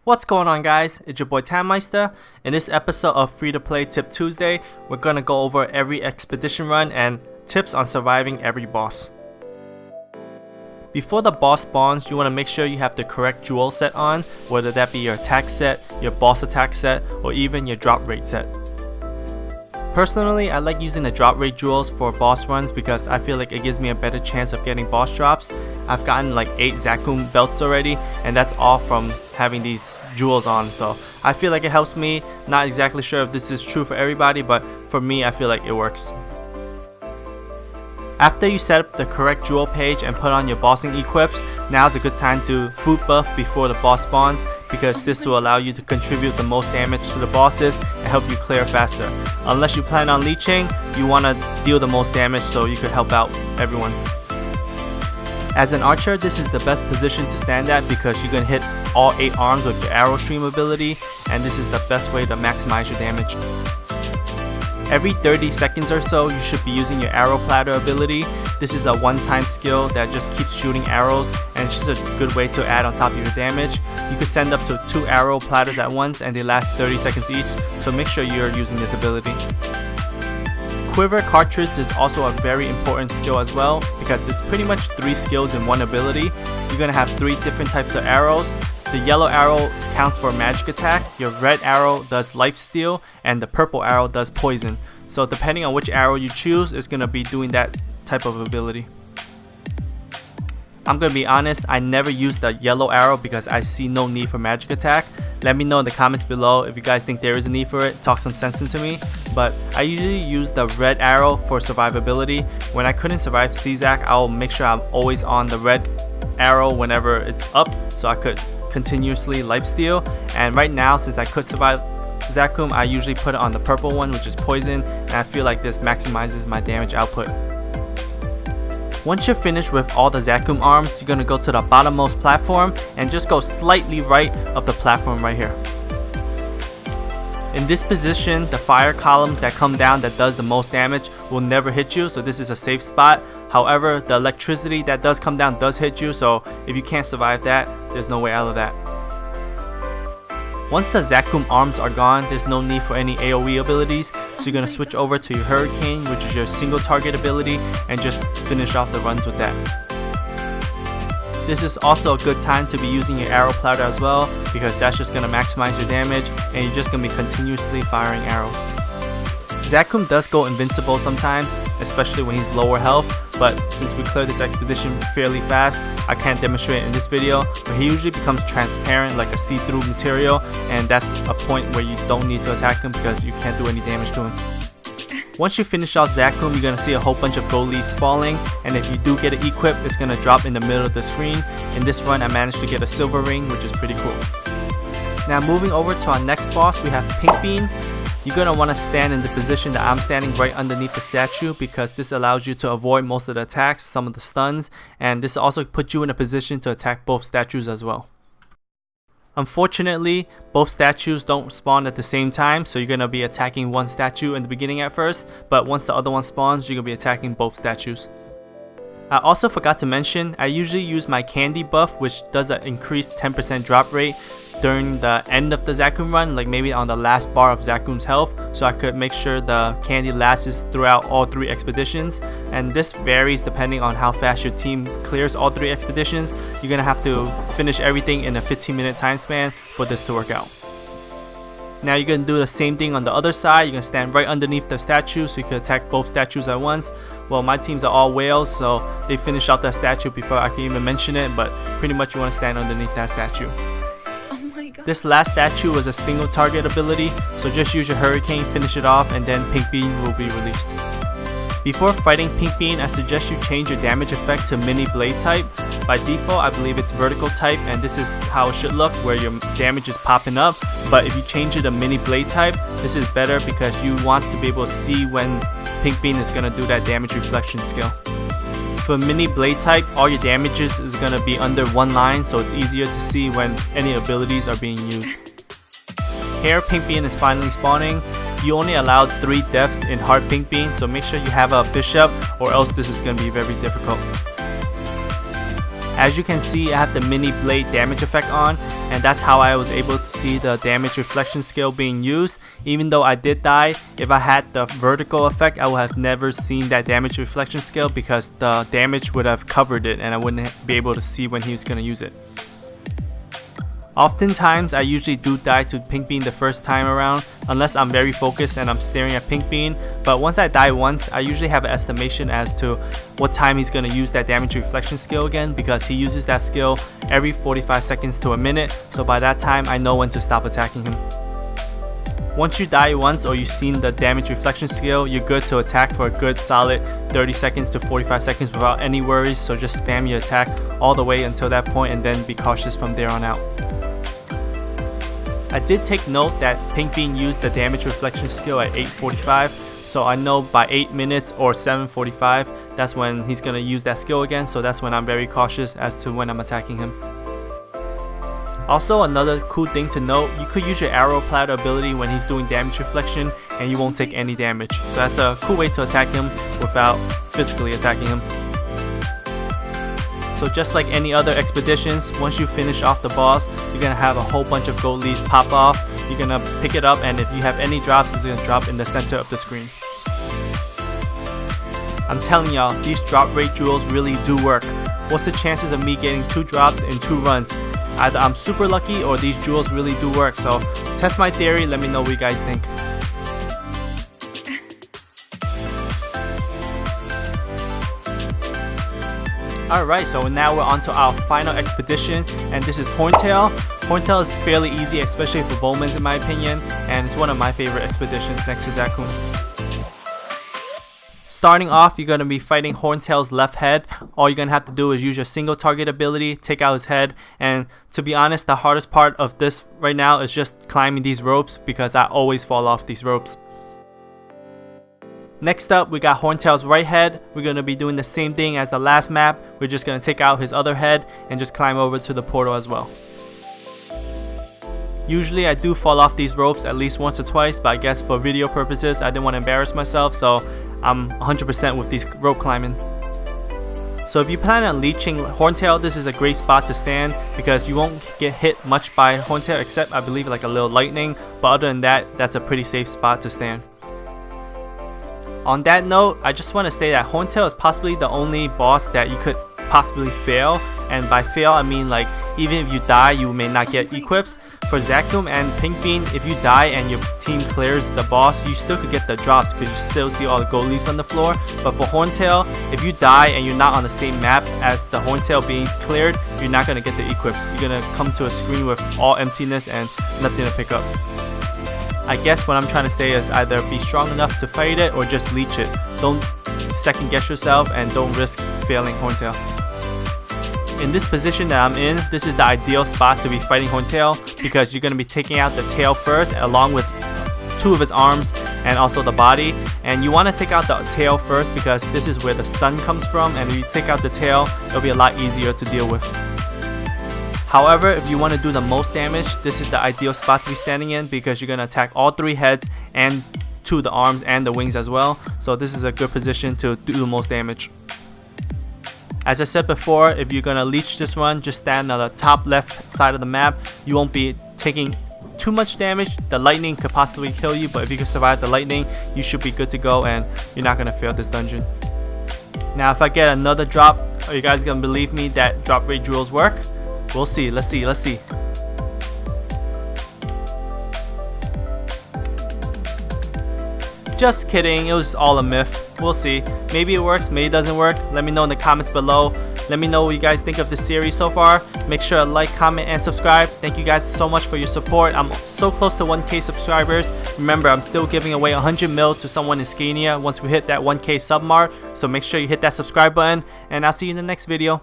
What's going on, guys? It's your boy TanMista. In this episode of Free to Play Tip Tuesday, we're gonna go over every expedition run and tips on surviving every boss. Before the boss spawns, you want to make sure you have the correct jewel set on, whether that be your attack set, your boss attack set, or even your drop rate set. Personally, I like using the drop rate jewels for boss runs because I feel like it gives me a better chance of getting boss drops. I've gotten like 8 Zakum belts already, and that's all from having these jewels on, so I feel like it helps me. Not exactly sure if this is true for everybody, but for me, I feel like it works. After you set up the correct jewel page and put on your bossing equips, now's a good time to food buff before the boss spawns, because this will allow you to contribute the most damage to the bosses and help you clear faster. Unless you plan on leeching, you want to deal the most damage so you could help out everyone. As an archer, this is the best position to stand at because you can hit all 8 arms with your arrow stream ability, and this is the best way to maximize your damage. Every 30 seconds or so, you should be using your arrow platter ability. This is a one-time skill that just keeps shooting arrows, and it's just a good way to add on top of your damage. You can send up to 2 arrow platters at once, and they last 30 seconds each, so make sure you're using this ability. Quiver cartridge is also a very important skill as well, because it's pretty much 3 skills in one ability. You're gonna have 3 different types of arrows. The yellow arrow counts for magic attack, your red arrow does lifesteal, and the purple arrow does poison. So depending on which arrow you choose, it's gonna be doing that type of ability. I'm gonna be honest, I never use the yellow arrow because I see no need for magic attack. Let me know in the comments below if you guys think there is a need for it. Talk some sense into me. But I usually use the red arrow for survivability. When I couldn't survive CZAC, I'll make sure I'm always on the red arrow whenever it's up, so I could continuously lifesteal. And right now, since I could survive Zakum, I usually put it on the purple one, which is poison, and I feel like this maximizes my damage output. Once you're finished with all the Zakum arms, you're gonna go to the bottommost platform and just go slightly right of the platform right here. In this position, the fire columns that come down that does the most damage will never hit you, so this is a safe spot. However, the electricity that does come down does hit you, so if you can't survive that, there's no way out of that. Once the Zakum arms are gone, there's no need for any AoE abilities, so you're going to switch over to your Hurricane, which is your single target ability, and just finish off the runs with that. This is also a good time to be using your arrow platter as well, because that's just going to maximize your damage, and you're just going to be continuously firing arrows. Zakum does go invincible sometimes, especially when he's lower health, but since we cleared this expedition fairly fast, I can't demonstrate it in this video, but he usually becomes transparent like a see-through material, and that's a point where you don't need to attack him because you can't do any damage to him. Once you finish out Zakum, you're going to see a whole bunch of gold leaves falling, and if you do get it equipped, it's going to drop in the middle of the screen. In this run, I managed to get a silver ring, which is pretty cool. Now moving over to our next boss, we have Pink Bean. You're going to want to stand in the position that I'm standing, right underneath the statue, because this allows you to avoid most of the attacks, some of the stuns, and this also puts you in a position to attack both statues as well. Unfortunately, both statues don't spawn at the same time, so you're going to be attacking one statue in the beginning at first, but once the other one spawns, you're going to be attacking both statues. I also forgot to mention, I usually use my candy buff, which does an increased 10% drop rate during the end of the Zakum run, like maybe on the last bar of Zakum's health, so I could make sure the candy lasts throughout all 3 expeditions. And this varies depending on how fast your team clears all 3 expeditions. You're gonna have to finish everything in a 15-minute time span for this to work out. Now you're going to do the same thing on the other side. You're going to stand right underneath the statue so you can attack both statues at once. Well, my teams are all whales, so they finish off that statue before I can even mention it, but pretty much you want to stand underneath that statue. Oh my god. This last statue was a single target ability, so just use your Hurricane, finish it off, and then Pink Bean will be released. Before fighting Pink Bean, I suggest you change your damage effect to mini blade type. By default, I believe it's vertical type, and this is how it should look, where your damage is popping up. But if you change it to mini blade type, this is better because you want to be able to see when Pink Bean is going to do that damage reflection skill. For mini blade type, all your damages is going to be under one line, so it's easier to see when any abilities are being used. Here, Pink Bean is finally spawning. You only allowed 3 deaths in Hard Pink Bean, so make sure you have a bishop, or else this is going to be very difficult. As you can see, I have the mini blade damage effect on, and that's how I was able to see the damage reflection skill being used. Even though I did die, if I had the vertical effect, I would have never seen that damage reflection skill because the damage would have covered it and I wouldn't be able to see when he was going to use it. Oftentimes, I usually do die to Pink Bean the first time around, unless I'm very focused and I'm staring at Pink Bean. But once I die once, I usually have an estimation as to what time he's going to use that damage reflection skill again, because he uses that skill every 45 seconds to a minute, so by that time I know when to stop attacking him. Once you die once or you've seen the damage reflection skill, you're good to attack for a good solid 30 seconds to 45 seconds without any worries, so just spam your attack all the way until that point and then be cautious from there on out. I did take note that Pink Bean used the damage reflection skill at 8:45, so I know by 8 minutes or 7:45 that's when he's gonna use that skill again, so that's when I'm very cautious as to when I'm attacking him. Also, another cool thing to note, you could use your arrow platter ability when he's doing damage reflection and you won't take any damage, so that's a cool way to attack him without physically attacking him. So just like any other expeditions, once you finish off the boss, you're gonna have a whole bunch of gold leaves pop off. You're gonna pick it up, and if you have any drops, it's gonna drop in the center of the screen. I'm telling y'all, these drop rate jewels really do work. What's the chances of me getting 2 drops in 2 runs? Either I'm super lucky or these jewels really do work. So test my theory, let me know what you guys think. Alright, so now we're on to our final expedition, and this is Horntail. Horntail is fairly easy, especially for bowmen in my opinion, and it's one of my favorite expeditions next to Zakum. Starting off, you're going to be fighting Horntail's left head. All you're going to have to do is use your single target ability, take out his head, and to be honest, the hardest part of this right now is just climbing these ropes because I always fall off these ropes. Next up, we got Horntail's right head. We're going to be doing the same thing as the last map. We're just going to take out his other head and just climb over to the portal as well. Usually I do fall off these ropes at least once or twice, but I guess for video purposes I didn't want to embarrass myself, so I'm 100% with these rope climbing. So if you plan on leeching Horntail, this is a great spot to stand because you won't get hit much by Horntail except I believe like a little lightning, but other than that, that's a pretty safe spot to stand. On that note, I just want to say that Horntail is possibly the only boss that you could possibly fail, and by fail I mean like even if you die you may not get equips. For Zakum and Pink Bean, if you die and your team clears the boss, you still could get the drops because you still see all the gold leaves on the floor. But for Horntail, if you die and you're not on the same map as the Horntail being cleared, you're not going to get the equips. You're going to come to a screen with all emptiness and nothing to pick up. I guess what I'm trying to say is either be strong enough to fight it or just leech it. Don't second guess yourself and don't risk failing Horntail. In this position that I'm in, this is the ideal spot to be fighting Horntail because you're going to be taking out the tail first along with 2 of his arms and also the body. And you want to take out the tail first because this is where the stun comes from, and if you take out the tail, it'll be a lot easier to deal with. However, if you want to do the most damage, this is the ideal spot to be standing in because you're going to attack all 3 heads and 2 of the arms and the wings as well. So this is a good position to do the most damage. As I said before, if you're going to leech this run, just stand on the top left side of the map. You won't be taking too much damage. The lightning could possibly kill you, but if you can survive the lightning, you should be good to go and you're not going to fail this dungeon. Now if I get another drop, are you guys going to believe me that drop rate jewels work? We'll see. Let's see. Just kidding, it was all a myth. We'll see. Maybe it works, maybe it doesn't work. Let me know in the comments below. Let me know what you guys think of this series so far. Make sure to like, comment, and subscribe. Thank you guys so much for your support. I'm so close to 1K subscribers. Remember, I'm still giving away 100 mil to someone in Scania once we hit that 1K sub mark. So make sure you hit that subscribe button, and I'll see you in the next video.